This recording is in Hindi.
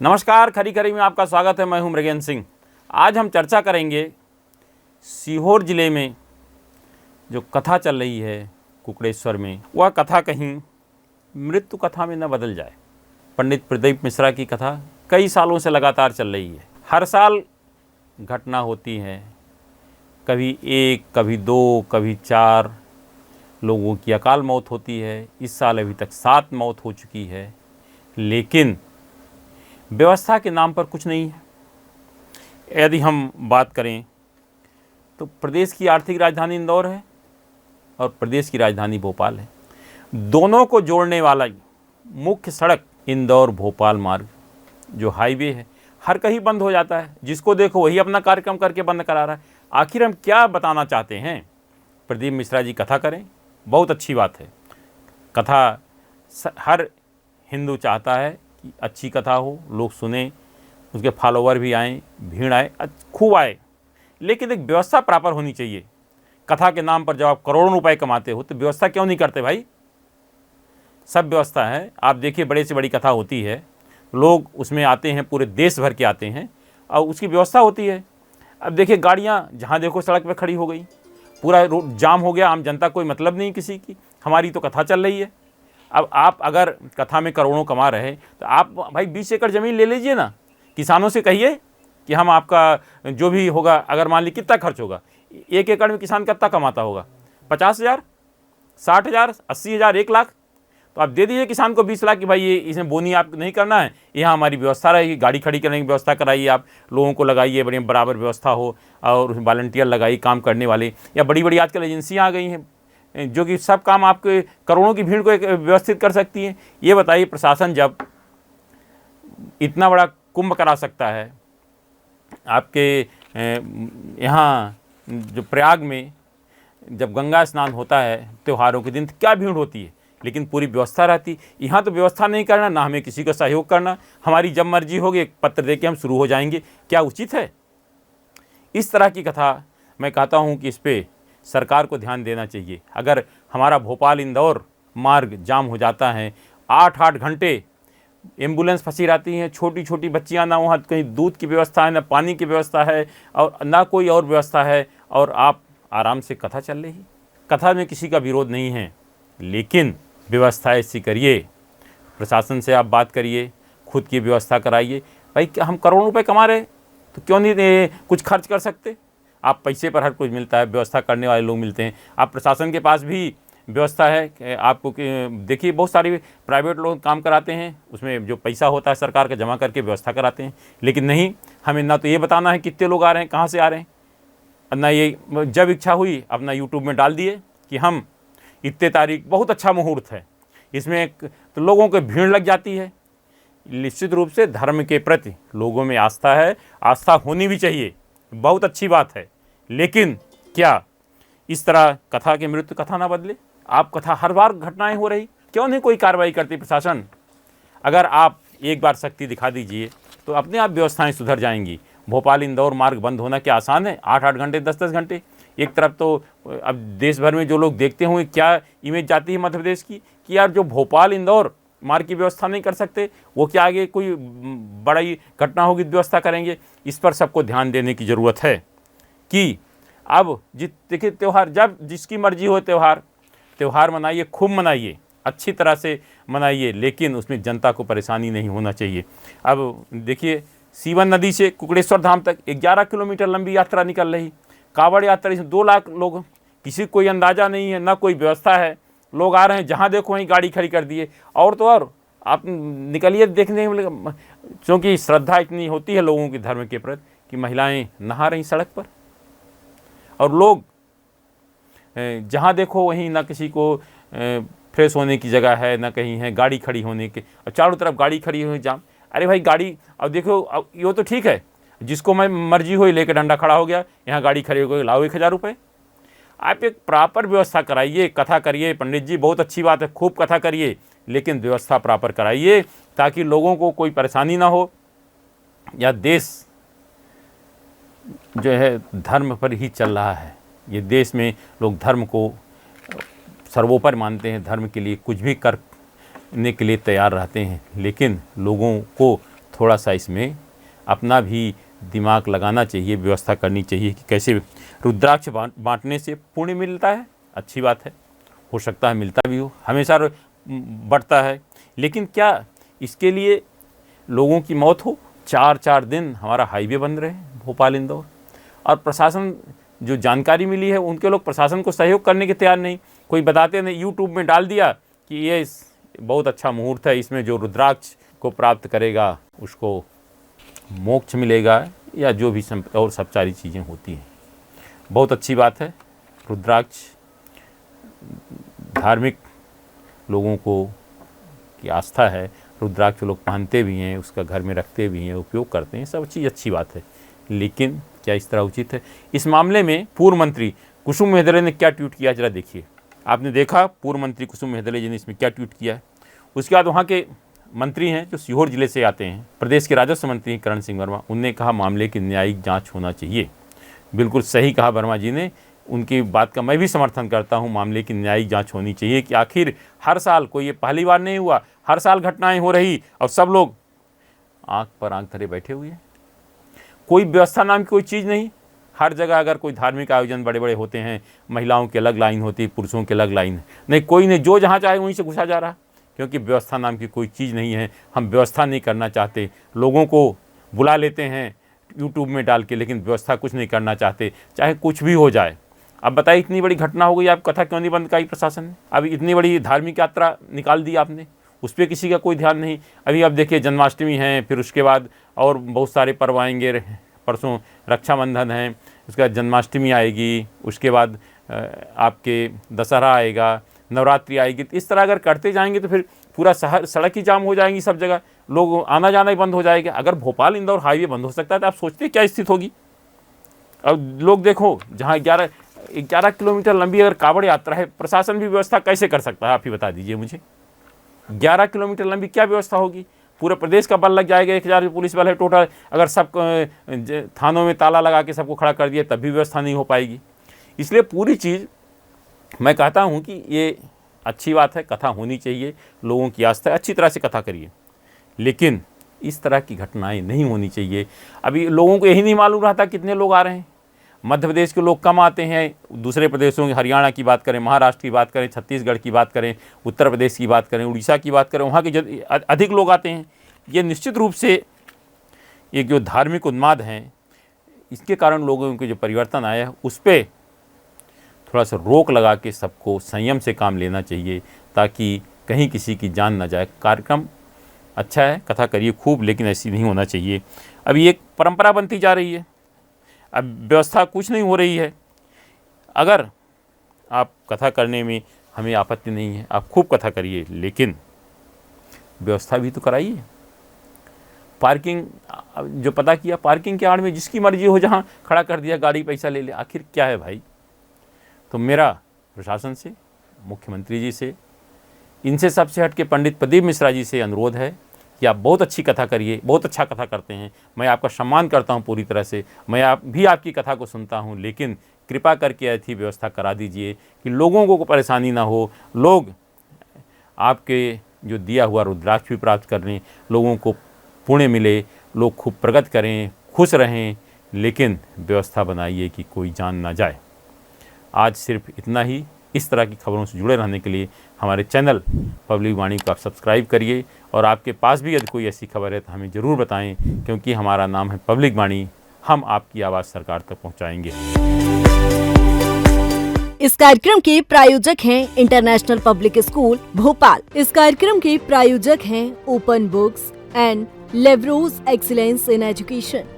नमस्कार, खरी खरी में आपका स्वागत है। मैं हूं मृगेंद्र सिंह। आज हम चर्चा करेंगे सीहोर ज़िले में जो कथा चल रही है कुकड़ेश्वर में, वह कथा कहीं मृत्यु कथा में न बदल जाए। पंडित प्रदीप मिश्रा की कथा कई सालों से लगातार चल रही है। हर साल घटना होती है, कभी 1, कभी 2, कभी 4 लोगों की अकाल मौत होती है। इस साल अभी तक 7 मौत हो चुकी है, लेकिन व्यवस्था के नाम पर कुछ नहीं है। यदि हम बात करें तो प्रदेश की आर्थिक राजधानी इंदौर है और प्रदेश की राजधानी भोपाल है। दोनों को जोड़ने वाला मुख्य सड़क इंदौर भोपाल मार्ग जो हाईवे है, हर कहीं बंद हो जाता है। जिसको देखो वही अपना कार्यक्रम करके बंद करा रहा है। आखिर हम क्या बताना चाहते हैं? प्रदीप मिश्रा जी कथा करें, बहुत अच्छी बात है। कथा हर हिंदू चाहता है कि अच्छी कथा हो, लोग सुने, उसके फॉलोवर भी आएँ, भीड़ आए, खूब आए, लेकिन एक व्यवस्था प्रॉपर होनी चाहिए। कथा के नाम पर जब आप करोड़ों रुपए कमाते हो तो व्यवस्था क्यों नहीं करते भाई? सब व्यवस्था है। आप देखिए, बड़े से बड़ी कथा होती है, लोग उसमें आते हैं, पूरे देश भर के आते हैं और उसकी व्यवस्था होती है। अब देखिए, गाड़ियाँ जहाँ देखो सड़क पर खड़ी हो गई, पूरा रोड जाम हो गया, आम जनता कोई मतलब नहीं किसी की। हमारी तो कथा चल रही है। अब आप अगर कथा में करोड़ों कमा रहे तो आप भाई 20 एकड़ ज़मीन ले लीजिए ना, किसानों से कहिए कि हम आपका जो भी होगा, अगर मान ली कितना खर्च होगा, 1 एकड़ में किसान कितना कमाता होगा? 50,000, 60,000, 80,000, 1 लाख। तो आप दे दीजिए किसान को 20 लाख कि भाई ये इसमें बोनी आप नहीं करना है, यहाँ हमारी व्यवस्था रहेगी, गाड़ी खड़ी करने की व्यवस्था कराइए, आप लोगों को लगाइए, बड़ी बराबर व्यवस्था हो और उसमें वॉलंटियर लगाइए काम करने वाले, या बड़ी बड़ी आजकल एजेंसियाँ आ गई हैं जो कि सब काम आपके करोड़ों की भीड़ को एक व्यवस्थित कर सकती हैं। ये बताइए, प्रशासन जब इतना बड़ा कुंभ करा सकता है, आपके यहाँ जो प्रयाग में जब गंगा स्नान होता है त्योहारों के दिन, तो क्या भीड़ होती है, लेकिन पूरी व्यवस्था रहती। यहाँ तो व्यवस्था नहीं करना, ना हमें किसी का सहयोग करना, हमारी जब मर्जी होगी एक पत्र दे के हम शुरू हो जाएंगे। क्या उचित है? इस तरह की कथा मैं कहता हूँ कि इस पर सरकार को ध्यान देना चाहिए। अगर हमारा भोपाल इंदौर मार्ग जाम हो जाता है, 8-8 घंटे एम्बुलेंस फंसी रहती हैं, छोटी छोटी बच्चियां, ना वहाँ कहीं दूध की व्यवस्था है, ना पानी की व्यवस्था है और ना कोई और व्यवस्था है, और आप आराम से कथा चल रही। कथा में किसी का विरोध नहीं है, लेकिन व्यवस्था ऐसी करिए, प्रशासन से आप बात करिए, खुद की व्यवस्था कराइए। भाई क्या हम करोड़ों रुपए कमा रहे तो क्यों नहीं कुछ खर्च कर सकते? आप पैसे पर हर कुछ मिलता है, व्यवस्था करने वाले लोग मिलते हैं। आप प्रशासन के पास भी व्यवस्था है, आपको देखिए बहुत सारे प्राइवेट लोग काम कराते हैं, उसमें जो पैसा होता है सरकार का जमा करके व्यवस्था कराते हैं। लेकिन नहीं, हमें ना तो ये बताना है कितने लोग आ रहे हैं, कहाँ से आ रहे हैं, ना ये जब इच्छा हुई अपना यूट्यूब में डाल दिए कि हम इतने तारीख, बहुत अच्छा मुहूर्त है, इसमें तो लोगों को भीड़ लग जाती है। निश्चित रूप से धर्म के प्रति लोगों में आस्था है, आस्था होनी भी चाहिए, बहुत अच्छी बात है, लेकिन क्या इस तरह कथा की मृत्यु कथा ना बदले? आप कथा हर बार घटनाएं हो रही, क्यों नहीं कोई कार्रवाई करती प्रशासन? अगर आप एक बार शक्ति दिखा दीजिए तो अपने आप व्यवस्थाएं सुधर जाएंगी। भोपाल इंदौर मार्ग बंद होना क्या आसान है? 8-8 घंटे, 10-10 घंटे। एक तरफ तो अब देश भर में जो लोग देखते होंगे क्या इमेज जाती है मध्य प्रदेश की कि यार जो भोपाल इंदौर मार्ग की व्यवस्था नहीं कर सकते, वो क्या आगे कोई बड़ी घटना होगी व्यवस्था करेंगे? इस पर सबको ध्यान देने की ज़रूरत है कि अब देखिए, त्यौहार जब जिसकी मर्जी हो त्यौहार मनाइए, खूब मनाइए, अच्छी तरह से मनाइए, लेकिन उसमें जनता को परेशानी नहीं होना चाहिए। अब देखिए, सीवन नदी से कुकड़ेश्वर धाम तक 11 किलोमीटर लंबी यात्रा निकल रही, कांवड़ यात्रा, इसमें 2 लाख लोग, किसी को कोई अंदाज़ा नहीं है, ना कोई व्यवस्था है, लोग आ रहे हैं, जहाँ देखो वहीं गाड़ी खड़ी कर दिए। और तो और आप निकलिए देखने में, क्योंकि श्रद्धा इतनी होती है लोगों की धर्म के प्रति कि महिलाएं नहा रही सड़क पर, और लोग जहाँ देखो वहीं ना किसी को फ्रेश होने की जगह है, ना कहीं है गाड़ी खड़ी होने के, और चारों तरफ गाड़ी खड़ी हुई जाम। अरे भाई गाड़ी, अब देखो, अब ये तो ठीक है, जिसको मैं मर्जी हो लेकर डंडा खड़ा हो गया, यहाँ गाड़ी खड़ी हो गई, लाओ 1,000 रुपये। आप एक प्रॉपर व्यवस्था कराइए, कथा करिए। पंडित जी बहुत अच्छी बात है, खूब कथा करिए, लेकिन व्यवस्था प्रॉपर कराइए ताकि लोगों को कोई परेशानी ना हो। या देश जो है धर्म पर ही चल रहा है, ये देश में लोग धर्म को सर्वोपरि मानते हैं, धर्म के लिए कुछ भी करने के लिए तैयार रहते हैं, लेकिन लोगों को थोड़ा सा इसमें अपना भी दिमाग लगाना चाहिए, व्यवस्था करनी चाहिए कि कैसे रुद्राक्ष बांटने से पुण्य मिलता है, अच्छी बात है, हो सकता है मिलता भी हो, हमेशा बढ़ता है, लेकिन क्या इसके लिए लोगों की मौत हो? 4-4 दिन हमारा हाईवे बंद रहे भोपाल इंदौर, और प्रशासन जो जानकारी मिली है उनके लोग प्रशासन को सहयोग करने के तैयार नहीं। कोई बताते नहीं, यूट्यूब में डाल दिया कि ये बहुत अच्छा मुहूर्त है, इसमें जो रुद्राक्ष को प्राप्त करेगा उसको मोक्ष मिलेगा, या जो भी और सब सारी चीज़ें होती हैं। बहुत अच्छी बात है, रुद्राक्ष धार्मिक लोगों को की आस्था है, रुद्राक्ष लोग पहनते भी हैं, उसका घर में रखते भी हैं, उपयोग करते हैं, सब चीज़ अच्छी बात है, लेकिन क्या इस तरह उचित है? इस मामले में पूर्व मंत्री कुसुम मेहदले ने क्या ट्वीट किया, जरा देखिए। आपने देखा पूर्व मंत्री कुसुम मेहदले जी ने इसमें क्या ट्वीट किया है। उसके बाद वहाँ के मंत्री हैं जो सीहोर जिले से आते हैं, प्रदेश के राजस्व मंत्री करण सिंह वर्मा, उनने कहा मामले की न्यायिक जाँच होना चाहिए। बिल्कुल सही कहा वर्मा जी ने, उनकी बात का मैं भी समर्थन करता हूं। मामले की न्यायिक जांच होनी चाहिए कि आखिर हर साल, कोई ये पहली बार नहीं हुआ, हर साल घटनाएं हो रही और सब लोग आंख पर आंख धरे बैठे हुए हैं। कोई व्यवस्था नाम की कोई चीज़ नहीं। हर जगह अगर कोई धार्मिक आयोजन बड़े बड़े होते हैं, महिलाओं की अलग लाइन होती है, पुरुषों की अलग लाइन, नहीं, कोई नहीं, जो जहाँ चाहे वहीं से घुसा जा रहा, क्योंकि व्यवस्था नाम की कोई चीज़ नहीं है। हम व्यवस्था नहीं करना चाहते, लोगों को बुला लेते हैं यूट्यूब में डाल के, लेकिन व्यवस्था कुछ नहीं करना चाहते, चाहे कुछ भी हो जाए। अब बताइए, इतनी बड़ी घटना हो गई, आप कथा क्यों नहीं बंद कराई प्रशासन ने? अभी इतनी बड़ी धार्मिक यात्रा निकाल दी आपने, उस पर किसी का कोई ध्यान नहीं। अभी अब देखिए जन्माष्टमी है, फिर उसके बाद और बहुत सारे पर्व आएंगे, परसों रक्षाबंधन है, उसके बाद जन्माष्टमी आएगी, उसके बाद आपके दशहरा आएगा, नवरात्रि आएगी। तो इस तरह अगर करते जाएंगे तो फिर पूरा शहर, सड़क ही जाम हो जाएंगी, सब जगह लोग आना जाना ही बंद हो जाएगा। अगर भोपाल इंदौर हाईवे बंद हो सकता है तो आप सोचते क्या स्थिति होगी? अब लोग देखो, जहाँ 11 किलोमीटर लंबी अगर कावड़ यात्रा है, प्रशासन भी व्यवस्था कैसे कर सकता है? आप ही बता दीजिए मुझे। 11 किलोमीटर लंबी क्या व्यवस्था होगी? पूरे प्रदेश का बल लग जाएगा, 1000 पुलिस बल है टोटल। अगर सब थानों में ताला लगा के सबको खड़ा कर दिया तब भी व्यवस्था नहीं हो पाएगी। इसलिए पूरी चीज़ मैं कहता हूँ कि ये अच्छी बात है, कथा होनी चाहिए, लोगों की आस्था है, अच्छी तरह से कथा करिए, लेकिन इस तरह की घटनाएं नहीं होनी चाहिए। अभी लोगों को यही नहीं मालूम रहता कितने लोग आ रहे हैं। मध्य प्रदेश के लोग कम आते हैं, दूसरे प्रदेशों की, हरियाणा की बात करें, महाराष्ट्र की बात करें, छत्तीसगढ़ की बात करें, उत्तर प्रदेश की बात करें, उड़ीसा की बात करें, वहाँ के अधिक लोग आते हैं। ये निश्चित रूप से ये जो धार्मिक उन्माद हैं, इसके कारण लोगों के जो परिवर्तन आया है उस पर थोड़ा सा रोक लगा के सबको संयम से काम लेना चाहिए, ताकि कहीं किसी की जान ना जाए। कार्यक्रम अच्छा है, कथा करिए खूब, लेकिन ऐसी नहीं होना चाहिए। अभी एक परंपरा बनती जा रही है, अब व्यवस्था कुछ नहीं हो रही है। अगर आप कथा करने में हमें आपत्ति नहीं है, आप खूब कथा करिए, लेकिन व्यवस्था भी तो कराइए। पार्किंग जो पता किया, पार्किंग के आड़ में जिसकी मर्जी हो जहाँ खड़ा कर दिया, गाड़ी पैसा ले ले, आखिर क्या है भाई? तो मेरा प्रशासन से, मुख्यमंत्री जी से, इनसे सबसे हट के पंडित प्रदीप मिश्रा जी से अनुरोध है कि आप बहुत अच्छी कथा करिए, बहुत अच्छा कथा करते हैं, मैं आपका सम्मान करता हूं पूरी तरह से, मैं भी आपकी कथा को सुनता हूं, लेकिन कृपा करके ऐसी व्यवस्था करा दीजिए कि लोगों को परेशानी ना हो, लोग आपके जो दिया हुआ रुद्राक्ष भी प्राप्त करें, लोगों को पुण्य मिले, लोग खूब प्रगति करें, खुश रहें, लेकिन व्यवस्था बनाइए कि कोई जान ना जाए। आज सिर्फ इतना ही। इस तरह की खबरों से जुड़े रहने के लिए हमारे चैनल पब्लिक वाणी को आप सब्सक्राइब करिए, और आपके पास भी यदि कोई ऐसी खबर है तो हमें ज़रूर बताएं, क्योंकि हमारा नाम है पब्लिक वाणी, हम आपकी आवाज़ सरकार तक पहुंचाएंगे। इस कार्यक्रम के प्रायोजक हैं इंटरनेशनल पब्लिक स्कूल भोपाल। इस कार्यक्रम के प्रायोजक हैं ओपन बुक्स एंड लेवरोज एक्सीलेंस इन एजुकेशन।